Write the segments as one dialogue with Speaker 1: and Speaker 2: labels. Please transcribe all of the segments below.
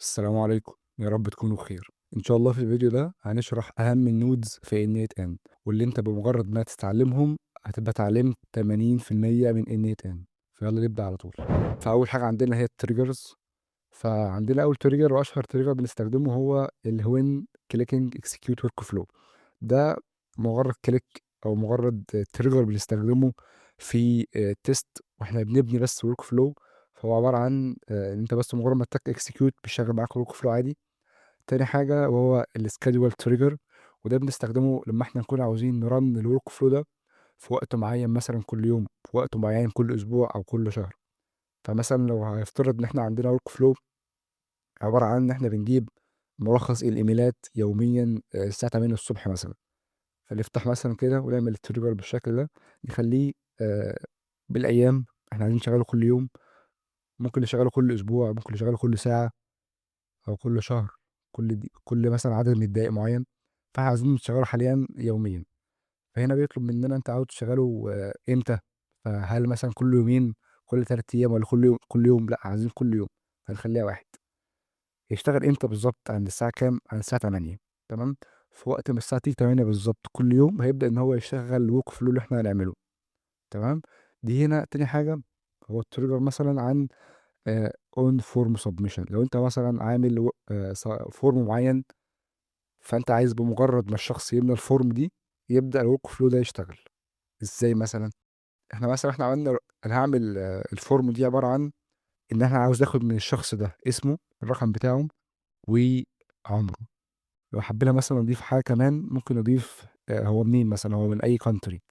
Speaker 1: السلام عليكم، يا رب تكونوا بخير. إن شاء الله في الفيديو ده هنشرح أهم النودز في N8N واللي أنت بمجرد ما تتعلمهم هتبقى اتعلمت 80% من N8N. فيلا نبدأ على طول. فأول حاجة عندنا هي التريجرز. فعندنا أول تريجر وأشهر تريجر بنستخدمه هو الWhen Clicking Execute Workflow. ده مجرد كليك أو مجرد تريجر بنستخدمه في تيست واحنا بنبني بس ورك فلو. فهو عبارة عن ان انت بس مجرد ما تك اكسكيوت بيشغل معاك ورك فلو عادي. تاني حاجة وهو السكادول تريجر، وده بنستخدمه لما احنا نكون عاوزين نرن الورك فلو ده في وقت معين، مثلا كل يوم، في وقت معين كل اسبوع او كل شهر. فمثلا لو هيفترض ان احنا عندنا ورك فلو عبارة عن ان احنا بنجيب ملخص الايميلات يوميا الساعة 8 الصبح مثلا، فنفتح مثلا كده ونعمل التريجر بالشكل ده، نخليه آه، بالايام. احنا عايزين نشغله كل يوم، ممكن نشغله كل اسبوع، ممكن نشغله كل ساعه او كل شهر، كل مثلا عدد من الدقائق معين. فاحنا عايزين نشغله حاليا يوميا. فهنا بيطلب مننا انت عاوز تشغله امتى. فهل مثلا كل يومين، كل 3 ايام، ولا كل يوم؟ لا، عايزين كل يوم. فنخليها واحد. يشتغل امتى بالظبط؟ عند الساعه كام؟ عند الساعه 8. تمام. في وقت من الساعه تيجي 8 بالظبط كل يوم هيبدا ان هو يشغل الورك فلو اللي احنا هنعمله. تمام. دي هنا تاني حاجه. هو التريجر مثلا عن اون فورم سبمشن. لو انت مثلا عامل فورم معين، فانت عايز بمجرد ما الشخص يملى الفورم دي يبدا الورك فلو ده يشتغل. ازاي مثلا؟ احنا عملنا، انا هعمل الفورم دي عباره عن ان احنا عاوز ناخد من الشخص ده اسمه، الرقم بتاعه، وعمره. لو حبينا مثلا نضيف حاجه كمان ممكن نضيف هو منين، مثلا هو من اي كونتري.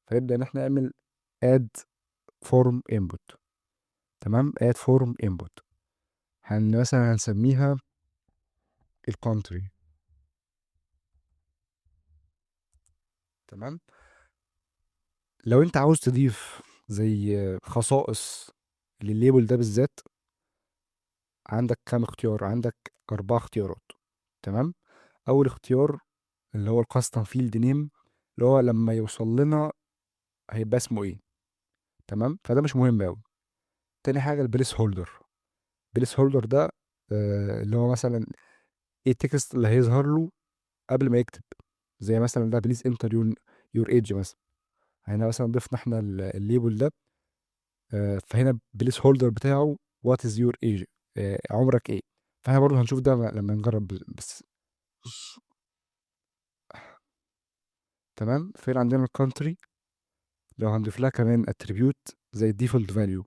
Speaker 1: فيبدا ان احنا نعمل اد فورم انبوت. تمام. اد فورم انبوت مثلا هنسميها الكونتري. تمام. لو انت عاوز تضيف زي خصائص للليبل ده بالذات، عندك كام اختيار؟ عندك 4 اختيارات. تمام. اول اختيار اللي هو الكاستم فيلد نيم، اللي هو لما يوصل لنا هيبقى اسمه ايه. تمام. فده مش مهم قوي. تاني حاجه البليس هولدر. البليس هولدر ده اللي هو مثلا ايه التكست اللي هيظهر له قبل ما يكتب. زي مثلا ده بليز انتر يور ايدج مثلا. هنا مثلا ضفنا احنا الليبل ده. فهنا بليس هولدر بتاعه وات از يور ايج، عمرك ايه. فاحنا برضه هنشوف ده لما نجرب بس. تمام. فين عندنا الكونتري؟ لو هنضيف لها كمان اتريبيوت زي الديفولت فاليو.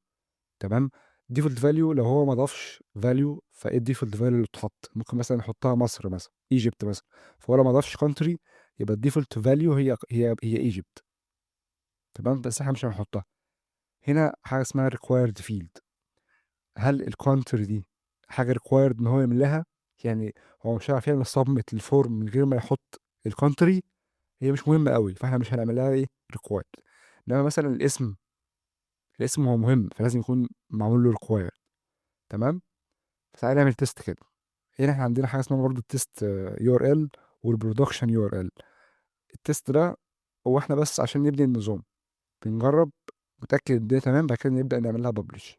Speaker 1: تمام. الديفولت فاليو لو هو ما ضافش فاليو، فايه الديفولت فاليو اللي تحط؟ ممكن مثلا نحطها مصر مثلا، ايجيبت مثلا. فهو لو ما ضافش كونتري يبقى الديفولت فاليو هي ايجيبت. تمام. بس احنا مش هنحطها. هنا حاجه اسمها ريكوايرد فيلد. هل الكونتري دي حاجه ريكوايرد ان هو يملاها؟ يعني هو مش هيعرف يعمل سبميت الفورم من غير ما يحط الكونتري. هي مش مهمه قوي، فاحنا مش هنعملها ايه ريكوايرد. انما مثلا الاسم هو مهم، فلازم يكون معمول له ريكوايرد. تمام. فتعالى نعمل تيست كده. هنا احنا عندنا حاجه اسمها برضه التيست يو ار ال والبرودكشن يو ار ال. التيست ده هو احنا بس عشان نبني النظام، بنجرب، متاكد ان الدنيا تمام، بعد كده نبدا نعمل لها ببلش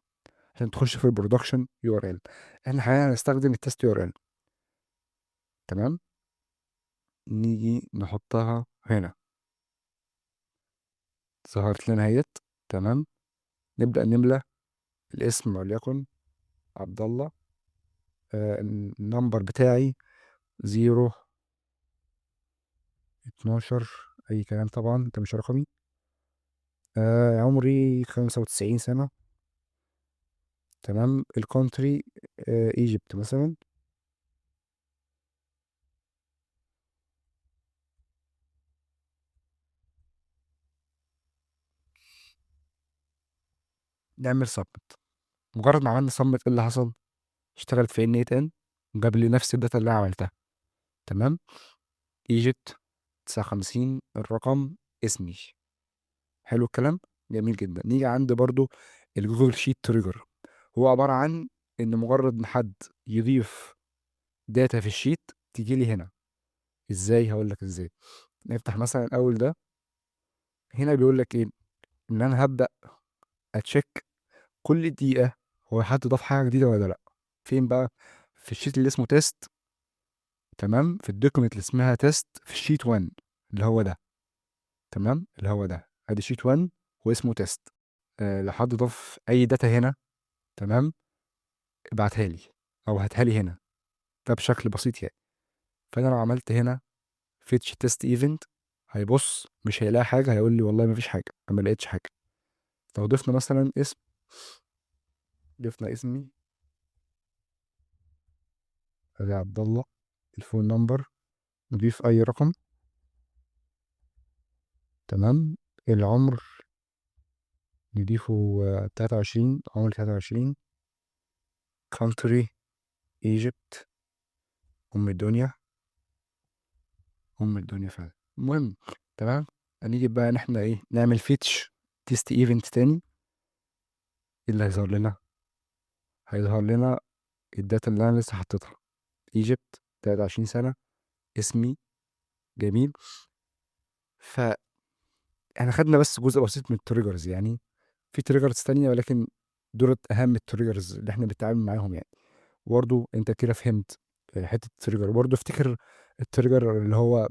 Speaker 1: عشان تخش في البرودكشن يو ار ال. احنا حاليا هنستخدم التست يو ار ال. تمام. نيجي نحطها هنا، ظهرت لنا اهيت. تمام. نبدا نملى الاسم وليكن عبد الله. النمبر بتاعي 0 12 اي كلام طبعا، ده مش رقمي. عمري 95 سنة. تمام. الكونتري ايجيبت مثلا. نعمل سبمت. مجرد ما عملنا سبمت ايه اللي حصل؟ اشتغلت في ان 8 ان وجاب لي نفس الداتا اللي انا عملتها. تمام. ايجيبت 59 الرقم، اسمي. حلو الكلام. جميل جدا. نيجي عند برضو الجوجل شيت تريجر. هو عبارة عن ان مجرد ما حد يضيف داتا في الشيت تيجي لي هنا. ازاي؟ هقول لك ازاي. نفتح مثلا الاول ده. هنا بيقول لك ايه؟ ان انا هبدأ اتشيك كل دقيقة هو حد ضاف حاجة جديدة ولا لأ. فين بقى؟ في الشيت اللي اسمه تيست، تمام، في الدوكيمنت اللي اسمها تيست في الشيت 1 اللي هو ده، تمام، اللي هو ده ادي شيت 1 واسمه تيست. لو حد ضاف اي داتا هنا، تمام، ابعتها لي او هاتها لي هنا، ده بشكل بسيط يعني. فانا لو عملت هنا فيتش تيست ايفنت، هيبص مش هيلاقي حاجه، هيقول لي والله ما فيش حاجه، انا ما لقيتش حاجه. لو ضفنا مثلا اسم، ضفنا اسمي ادي عبد الله، الفون نمبر، نضيف اي رقم، تمام، العمر نضيفه 23، عمر 23، country Egypt، ام الدنيا، ام الدنيا فعلا. المهم، تمام، هنيجي بقى ان احنا ايه نعمل فيتش تيست ايفنت تاني. ايه اللي هيظهر لنا؟ هيظهر لنا الداتا اللي انا لسه حطيتها، ايجيبت 23 سنه، اسمي، جميل. فاحنا خدنا بس جزء بسيط من التريجرز يعني، في تريجرز تانية ولكن دولت اهم التريجرز اللي احنا بنتعامل معاهم يعني. برضه انت كده فهمت حته التريجر. برضه افتكر التريجر اللي هو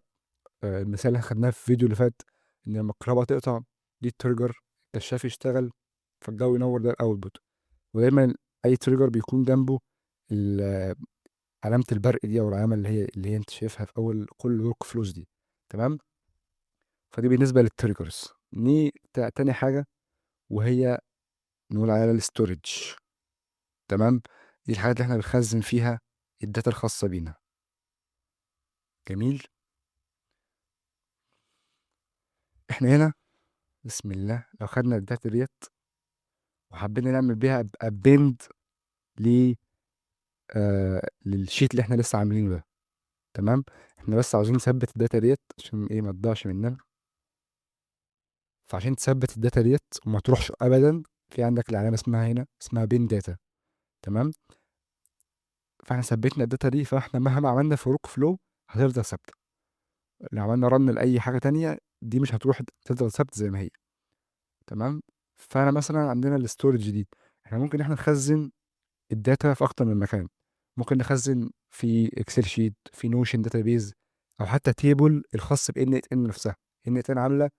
Speaker 1: المثال اللي خدناه في الفيديو اللي فات، ان لما الكهرباء تقطع دي التريجر، الكشاف يشتغل فالجو ينور، ده الاوتبوت. ودايما اي تريجر بيكون جنبه ال- علامه البرق دي، او العلامه اللي هي انت شايفها في اول كل ورك فلوز دي، تمام. فدي بالنسبه للتريجرز. تاني حاجه وهي نقول عليها الاستورج، تمام. دي الحاجات اللي احنا بنخزن فيها الداتا الخاصه بينا. جميل. احنا هنا بسم الله لو خدنا الداتا ديت وحبينا نعمل بيها ابند ل للشيت اللي احنا لسه عاملينه ده، تمام. احنا بس عاوزين نثبت الداتا ديت عشان ايه ما تضيعش مننا. فعشان تثبت الداتا ديت وما تروحش ابدا، في عندك العلامه اسمها هنا اسمها بين داتا، تمام. فاحنا ثبتنا الداتا دي، فاحنا مهما عملنا في ورك فلو هتفضل ثابته. لو عملنا رن لاي حاجه تانية دي مش هتروح، تفضل ثابته زي ما هي، تمام. فانا مثلا عندنا الاستورج دي، احنا ممكن احنا نخزن الداتا في اكتر من مكان. ممكن نخزن في اكسل شيت، في نوشن داتابيز، او حتى تيبل الخاص بان ات ان نفسها. ان ات ان عامله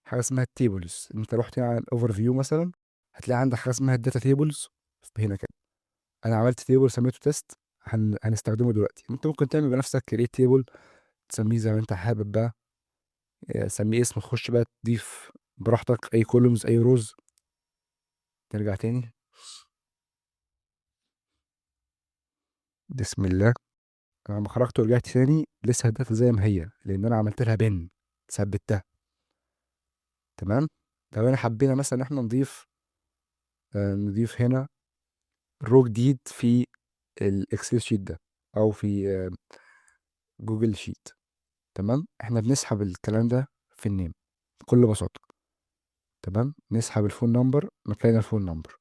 Speaker 1: حاجه اسمها التيبلز. انت رحت على الاوفر فيو مثلا، هتلاقي عندك حاجه اسمها الداتا تيبلز هنا كده. انا عملت تيبل سميته تيست، هنستخدمه دلوقتي. انت ممكن تعمل بنفسك كريت تيبل تسميه زي ما انت حابب بقى، سميه اسم، تخش بقى تضيف براحتك اي كولومز اي روز. نرجع تاني، بسم الله. انا لما خرجت ورجعت تاني لسه الداتا زي ما هي، لان انا عملت لها بن، ثبتها، تمام. لو انا حبينا مثلا احنا نضيف هنا رو جديد في الاكسل شيت ده، او في جوجل شيت، تمام. احنا بنسحب الكلام ده في النيم بكل بساطه، تمام. نسحب الفون نمبر مكان الفون نمبر،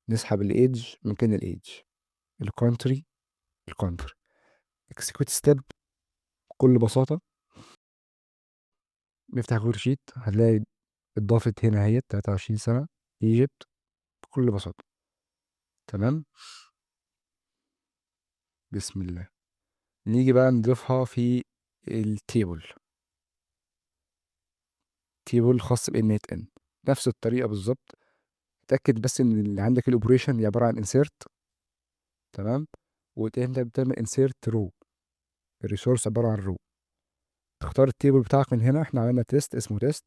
Speaker 1: نسحب الايدج مكان الايدج، الكونتري الكونتري، اكسكيوت ستيب بكل بساطه. نفتح جوجل شيت هتلاقي اتضافت هنا اهي 23 سنه ايجيبت بكل بساطه، تمام. بسم الله. نيجي بقى نضيفها في التيبل، تيبل خاص بان ات ان، نفس الطريقه بالظبط. اتاكد بس ان اللي عندك الاوبريشن عباره عن انسيرت، تمام. وانت بتعمل انسيرت رو، الريسورس عباره عن رو. تختار التيبل بتاعك من هنا. احنا عملنا تيست اسمه تيست،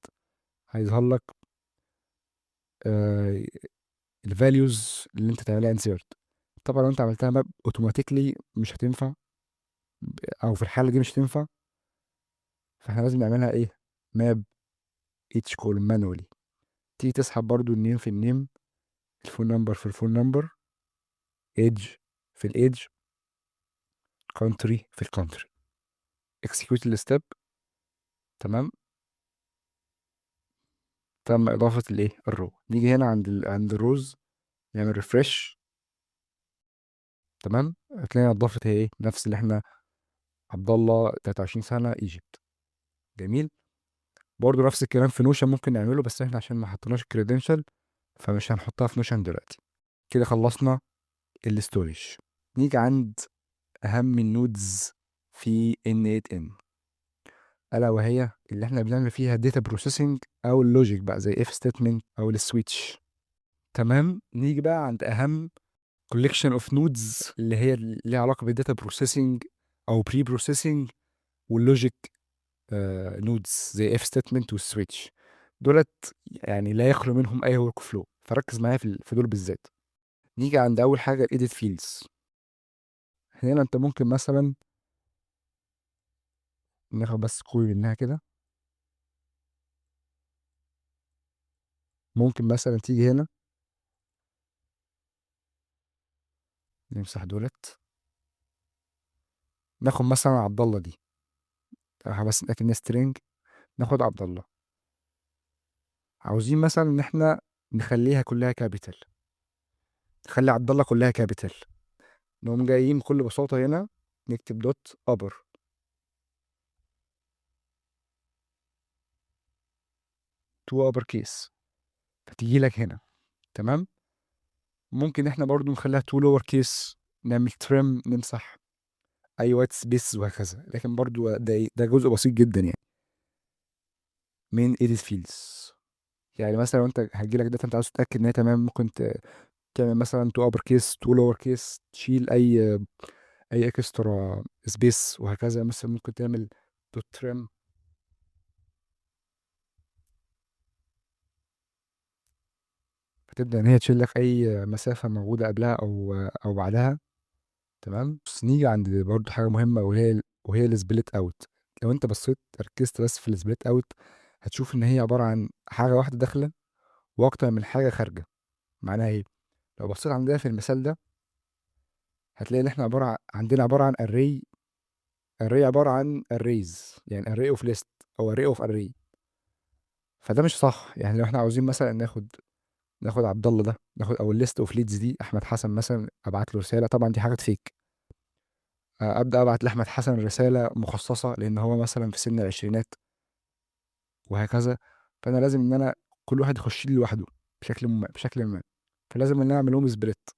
Speaker 1: هيظهر لك آه الفاليوز اللي انت تعملها انسيرت. طبعا لو انت عملتها ماب اوتوماتيكلي مش هتنفع، او في الحاله دي مش هتنفع. فاحنا لازم نعملها ايه، ماب اتش كول مانوالي. تيجي تسحب برضو النيم في النيم، الفون نمبر في الفون نمبر، ايدج في الايدج، كونتري في الكونتري، اكسكيوت الستيب، تمام. تم اضافه الايه الرو. نيجي هنا عند الروز، نعمل ريفرش، تمام. هتلاقي اضافت هي ايه نفس اللي احنا، عبد الله 23 سنه ايجيبت، جميل. برضو نفس الكلام في نوشن ممكن نعمله، بس احنا عشان ما حطيناش الكريدنشال فمش هنحطها في نوشن دلوقتي. كده خلصنا الاستورج. نيجي عند أهم النودز في N8N، ألا وهي اللي احنا بنعمل فيها data processing أو اللوجيك بقى زي if statement أو السويتش. تمام، نيجي بقى عند أهم collection of nodes اللي هي ليها علاقة بالداتا بروسيسنج أو بري بروسيسنج واللوجيك نودز زي if statement والسويتش. دولت يعني لا يخلو منهم أي ورك فلو، فركز معايا في دول بالذات. نيجي عند أول حاجة الإيديت فيلدز. هنا أنت ممكن مثلا ناخد بس كوبي منها كده، ممكن مثلا تيجي هنا نمسح دولت، ناخد مثلا عبد الله دي، بس نتأكد سترينج، ناخد عبد الله. عاوزين مثلا ان احنا نخليها كلها كابيتال، نخلي عبد الله كلها كابيتال. نقوم جايين بكل بساطة هنا نكتب دوت ابر تو ابر كيس، فتيجي لك هنا. تمام، ممكن احنا برضو نخليها تو لور كيس، نعمل تريم، نمسح اي وايت سبيس وهكذا، لكن برضو ده جزء بسيط جدا يعني من edit fields. يعني مثلا لو انت هتجيلك داتا انت عاوز تتاكد ان هي تمام، ممكن تعمل مثلا تو ابر كيس تو لور كيس، تشيل اي اكسترا سبيس وهكذا. مثلا ممكن تعمل دوت تريم، فتبدا ان هي تشيل لك اي مسافه موجوده قبلها او بعدها. تمام، بس نيجي عند برضو حاجه مهمه وهي السبليت اوت. لو انت بصيت ركزت بس في السبليت اوت، هتشوف ان هي عباره عن حاجه واحده داخله واكتر من حاجه خارجه. معناها ايه؟ لو بصيت عندنا في المثال ده هتلاقي ان احنا عندنا عباره عن array عباره عن arrays، يعني array of list او array of array. فده مش صح. يعني لو احنا عاوزين مثلا ناخد عبد الله ده، ناخد او الليست اوف ليدز دي احمد حسن مثلا، ابعت له رساله، طبعا دي حاجه فيك. ابدا ابعت لاحمد حسن رساله مخصصه لان هو مثلا في سن العشرينات وهكذا. فانا لازم ان انا كل واحد يخش لي لوحده بشكل ما، فلازم ان انا اعمل لهم سبليت.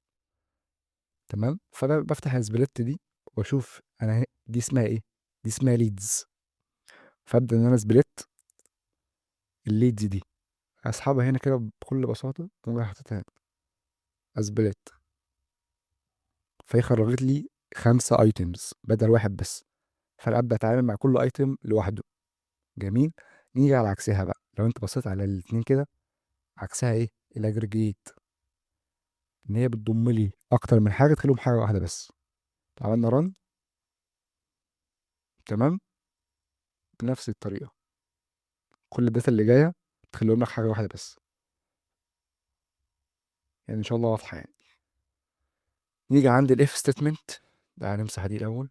Speaker 1: تمام، فانا بفتح السبليت دي واشوف انا دي اسمها ايه، دي اسمها ليدز. فابدا ان انا سبليت الليدز دي، اسحبها هنا كده بكل بساطه، اقوم رايح حاططها اسبليت، فهي خرجت لي 5 ايتمز بدل واحد بس. فانا ابدا اتعامل مع كل ايتم لوحده. جميل. نيجي على عكسها بقى، لو انت بصيت على الاتنين كده، عكسها ايه؟ الاجريجيت، ان هي بتضم لي اكتر من حاجه تخليهم حاجه واحده بس. عملنا رن، تمام، بنفس الطريقه كل الداتا اللي جايه تخليهم لك حاجه واحده بس. يعني ان شاء الله واضحه يعني. نيجي عند الاف ستيتمنت، ده هنمسح دي الاول.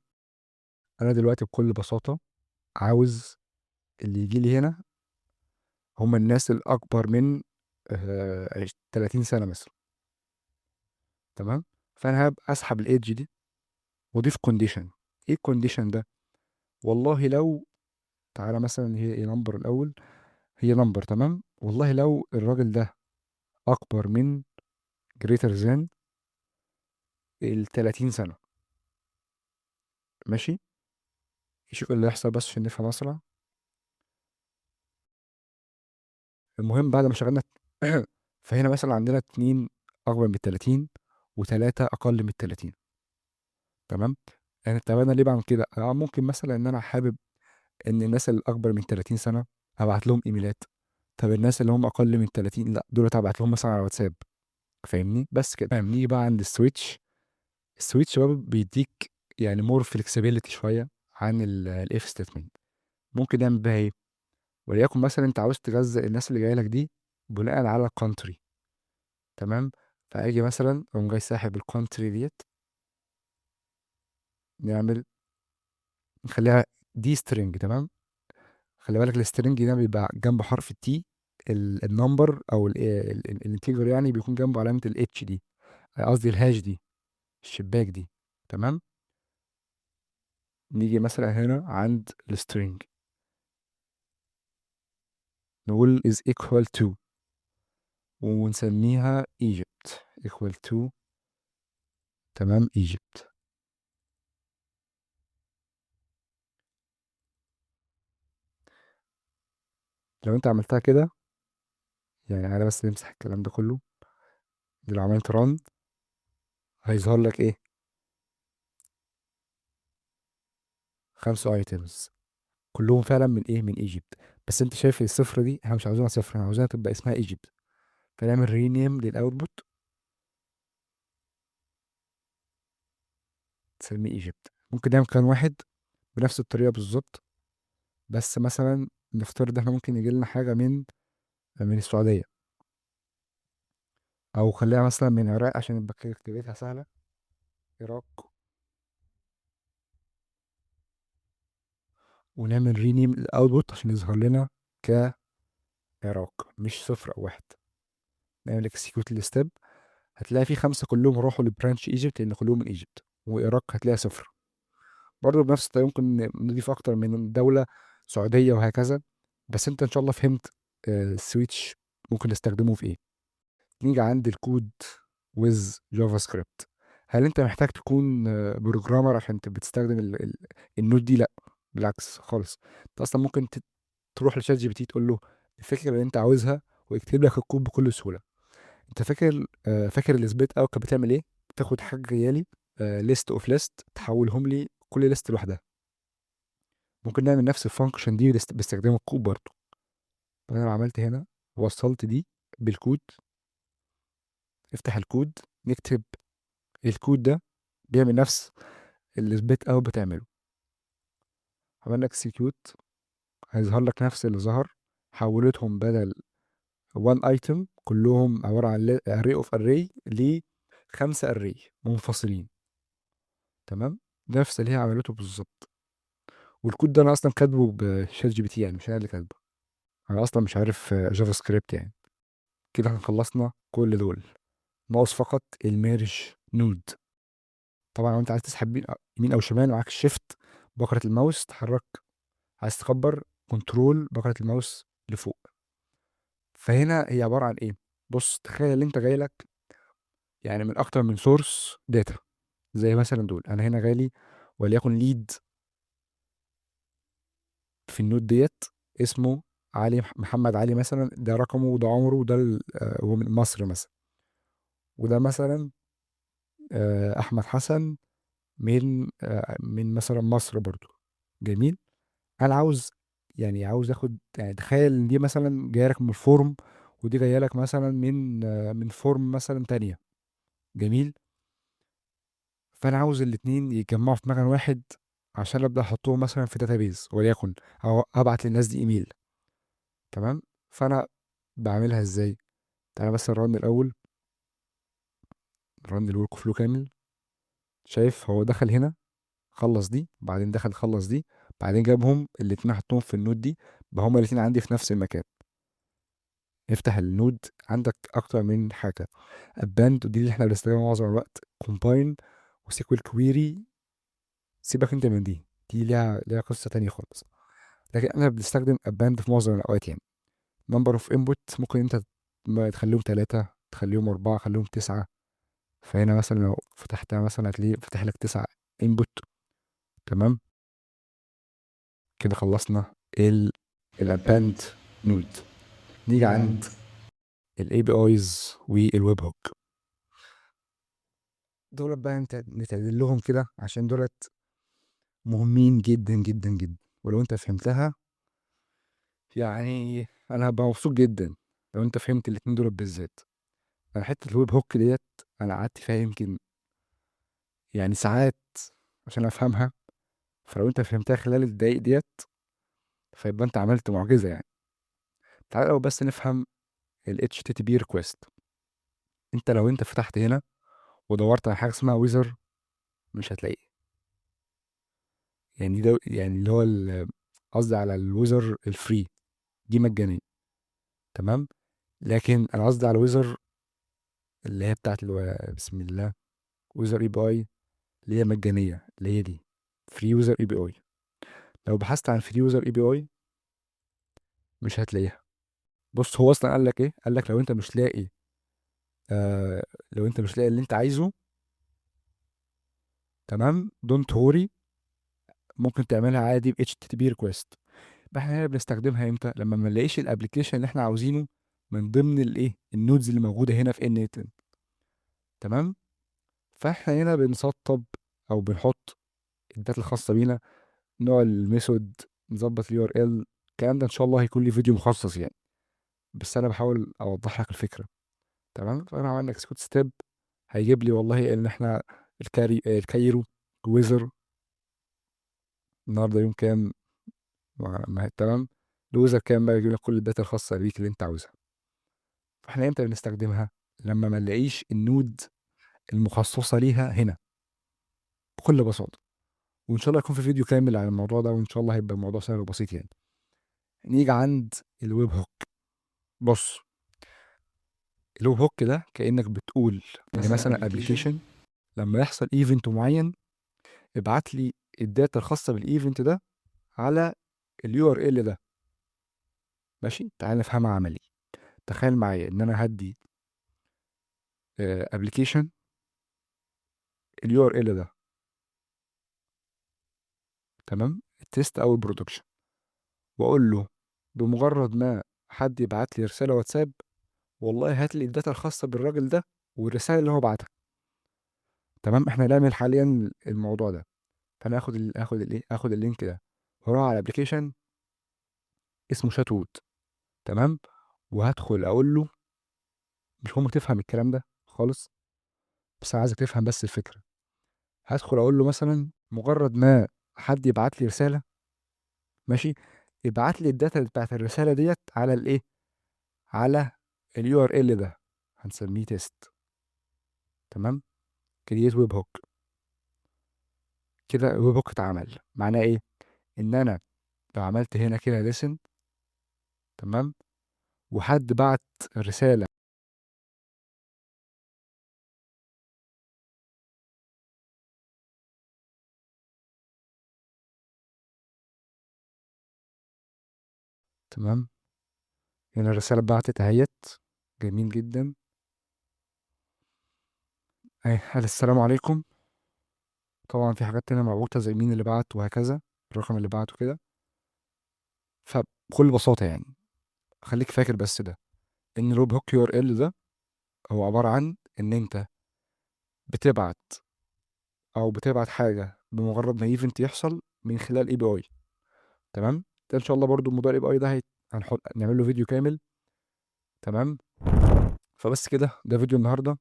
Speaker 1: انا دلوقتي بكل بساطه عاوز اللي يجي لي هنا هم الناس الاكبر من 30 سنه مثلا. تمام، فانا هبقى اسحب الايدج دي واضيف كونديشن. ايه الكونديشن ده؟ والله لو، تعالى مثلا هي ايه نمبر الاول، هي نمبر. تمام، والله لو الراجل ده اكبر من greater than ال 30 سنه، ماشي. يشوف اللي يحصل بس عشان نفهم اسرع. المهم بعد ما شغلنا فهنا مثلا عندنا اتنين اكبر من 30 وتلاتة اقل من 30. تمام، يعني طب انا ليه بعمل كده؟ ممكن مثلا ان انا حابب ان الناس اللي اكبر من 30 سنه ابعت لهم ايميلات. طب الناس اللي هم اقل من 30 لا، دول ابعت لهم مثلا على واتساب. فاهمني؟ بس كده. فاهم؟ نيجي بقى عند السويتش. السويتش بقى بيديك يعني مور فليكسيبيليتي شويه عن الاف ستيتمنت. ممكن نعمل بيها ايه؟ وليكن مثلا انت عاوز تجزأ الناس اللي جايه لك دي بناء على الكونتري. تمام، فاجي مثلا اقوم جاي ساحب الكونتري ديت، نعمل نخليها دي سترينج. تمام، خلي بالك السترنج ده بيبقى جنب حرف التي، النمبر او الانتيجر يعني بيكون جنبه علامة الاتش دي، قصدي الهاش دي، الشباك دي. تمام، نيجي مثلا هنا عند السترنج نقول is equal to ونسميها Egypt equal to. تمام، Egypt. لو انت عملتها كده، يعني انا بس نمسح الكلام ده كله. دي لو عملت ران هيظهر لك ايه؟ 5 ايتمز كلهم فعلا من ايه؟ من ايجيبت. بس انت شايف الصفر دي احنا مش عاوزينها صفر، احنا عاوزينها تبقى اسمها ايجيبت. فنعمل رينيم للاوتبوت، تسميه ايجيبت. ممكن نعمل كان واحد بنفس الطريقه بالظبط، بس مثلا نفترض احنا ممكن يجي لنا حاجه من السعوديه، او خليها مثلا من العراق عشان يبقى كتابتها سهله. عراق. ونعمل رينيم الاوتبوت عشان يظهر لنا كعراق، مش صفر او واحد. نعمل اكسكيوت الستيب، هتلاقي في 5 كلهم راحوا لبرانش ايجيبت لان كلهم من ايجيبت. وعراق هتلاقيها صفر. برضه بنفس الطريقه ممكن نضيف اكتر من دوله، سعوديه وهكذا. بس انت ان شاء الله فهمت السويتش ممكن نستخدمه في ايه. نيجي عند الكود ويز جافا سكريبت. هل انت محتاج تكون بروجرامر عشان تبقى بتستخدم النود دي؟ لا، بالعكس خالص. انت اصلا ممكن تروح لشات جي بي تي تقول له الفكره اللي انت عاوزها ويكتب لك الكود بكل سهوله. انت فاكر فاكر السبيت اوت كانت بتعمل ايه؟ تاخد حاجه جايه ليست اوف ليست تحولهم لي كل ليست لوحدها. ممكن نعمل نفس الفانكشن دي باستخدام الكود برضه. فانا لو عملت هنا وصلت دي بالكود، افتح الكود، نكتب الكود ده بيعمل نفس اللي سبيت اوت بتعمله. عملنا اكسكيوت، هيظهر لك نفس اللي ظهر. حولتهم بدل 1 ايتم كلهم عباره عن array اوف array ل 5 array منفصلين. تمام. نفس اللي هي عملته بالظبط. والكود ده انا اصلا كاتبه بشات جي بي تي، يعني مش انا اللي كاتبه. انا اصلا مش عارف جافا سكريبت يعني. كده احنا خلصنا كل دول. ناقص فقط الميرج نود. طبعا لو انت عايز تسحب يمين او شمال معاك شيفت بكرة الماوس تحرك. عايز تكبر كنترول بكرة الماوس لفوق. فهنا هي عبارة عن ايه؟ بص تخيل ان انت جاي لك يعني من اكتر من سورس داتا. زي مثلا دول انا هنا جالي وليكن ليد في النود ديت اسمه علي محمد علي مثلا، ده رقمه وده عمره وده هو من مصر مثلا. وده مثلا احمد حسن من مثلا مصر برضو. جميل. انا عاوز يعني عاوز اخد، يعني تخيل ان دي مثلا جايه لك من فورم، ودي جايه لك مثلا من فورم مثلا تانية. جميل. فانا عاوز الاتنين يتجمعوا في مكان واحد عشان ابدا احطهم مثلا في داتابيز وليكن، او ابعت للناس دي ايميل. تمام. فانا بعملها ازاي؟ تعالى بس نرن الاول، نرن الورك فلو كامل. شايف هو دخل هنا خلص دي، بعدين دخل خلص دي، بعدين جابهم الاتنين حطهم في النود دي، بقى هما الاتنين عندي في نفس المكان. افتح النود، عندك اكتر من حاجه. اباند ودي اللي احنا بنستخدمها معظم الوقت، كومباين وسيكوال كويري. سيبك انت من دي ليها قصه تانية خالص. لكن انا بنستخدم اباند في معظم الاوقات يعني. نمبر اوف انبوت ممكن انت ما تخليهم 3، تخليهم 4، خليهم 9. فهنا مثلا لو فتحتها مثلا هتلاقيه فتح لك 9 انبوت. تمام. كده خلصنا الاباند نود. نيجي عند الاي بي ايز والويب هوك. دولت بقى انت نتعدل لهم كده عشان دولت مهمين جدا جدا جدا. ولو انت فهمتها يعني انا هبقى مبسوط جدا لو انت فهمت الاتنين دول بالذات. انا حته الويب هوك ديت انا قعدت فيها يمكن يعني ساعات عشان افهمها. فلو انت فهمتها خلال الدقايق ديت فيبقى انت عملت معجزه يعني. تعال لو بس نفهم ال HTTP request. انت لو انت فتحت هنا ودورت على حاجه اسمها ويزر مش هتلاقيه. يعني ده يعني اللي هو قصدي على الويزر الفري، دي مجانيه. تمام. لكن انا قصدي على ويزر اللي هي بتاعت بسم الله، ويزر اي بي اي اللي هي مجانيه، اللي هي دي فري ويزر اي بي اي. لو بحثت عن فري ويزر اي بي اي مش هتلاقيها. بص هو اصلا قال لك ايه؟ قال لك لو انت مش لاقي لو انت مش لاقي اللي انت عايزه، تمام، دونت وري، ممكن تعملها عادي ب HTTP ريكويست. فاحنا هنا بنستخدمها امتى؟ لما ما نلاقيش الابلكيشن اللي احنا عاوزينه من ضمن الايه النودز اللي موجوده هنا في ان 10. تمام. فاحنا هنا بنسطب او بنحط الداتا الخاصه بينا، نوع الميثود، نظبط اليو ار ال. الكلام ده ان شاء الله هيكون لي فيديو مخصص يعني، بس انا بحاول اوضح لك الفكره. تمام. فانا عملنا اكسكيوت ستيب، هيجيب لي والله ان احنا الكايرو ويزر. النهارده يوم كام؟ تمام. الويزر كام بقى، يجيب لك كل الداتا الخاصه بيك اللي انت عاوزها. فاحنا امتى بنستخدمها؟ لما ما نلاقيش النود المخصصه ليها هنا، بكل بساطه. وان شاء الله يكون في فيديو كامل عن الموضوع ده، وان شاء الله هيبقى الموضوع سهل وبسيط يعني. نيجي عند الويب هوك. بص، الويب هوك ده كانك بتقول ان مثلا ابلكيشن لما يحصل ايفنت معين، ابعت لي الداتا الخاصه بالايفنت ده على اليو ار ال ده. ماشي، تعال نفهمها عملي. تخيل معايا ان انا هدي ابلكيشن اليو ار ال ده، تمام، التيست او البرودكشن، واقول له بمجرد ما حد يبعت لي رساله واتساب، والله هات لي الداتا الخاصه بالراجل ده والرساله اللي هو بعتها. تمام. احنا نعمل حاليا الموضوع ده. فانا اخد اللينك ده واروح على ابلكيشن اسمه شاتوت. تمام. وهدخل اقول له، مش هم تفهم الكلام ده خالص، بس انا عايزك تفهم بس الفكره. هدخل اقول له مثلا مجرد ما حد يبعت لي رساله، ماشي، يبعت لي الداتا بتاعت الرساله ديت على الايه، على اليو ار ال ده، هنسميه تيست. تمام. كرييت ويب هوك. كده ويب هوك اتعمل. معناه ايه؟ ان انا لو عملت هنا كده ليسن، تمام، وحد بعت رساله، تمام، هنا الرساله اتبعتت اهيت. جميل جدا. اهي، هل السلام عليكم. طبعا في حاجات تانية مربوطه زي مين اللي بعت وهكذا، الرقم اللي بعته كده. فبكل بساطه يعني، خليك فاكر بس ده، ان الويب هوك يو ار ال ده هو عباره عن ان انت بتبعت بتبعت حاجه بمجرد ما ايفنت يحصل من خلال اي بي اي. تمام. ده ان شاء الله برضو موضوع الاي بي اي ده هنحط نعمل له فيديو كامل. تمام. فبس كده، ده فيديو النهارده.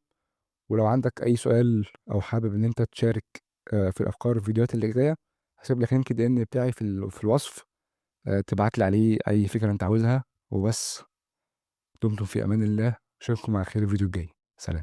Speaker 1: ولو عندك اي سؤال او حابب ان انت تشارك في الافكار الفيديوهات اللي جايه، هسيب لك لينك دي ان بتاعي في الوصف. تبعت لي عليه اي فكره انت عاوزها. وبس، دمتم في امان الله. اشوفكم على خير الفيديو الجاي. سلام.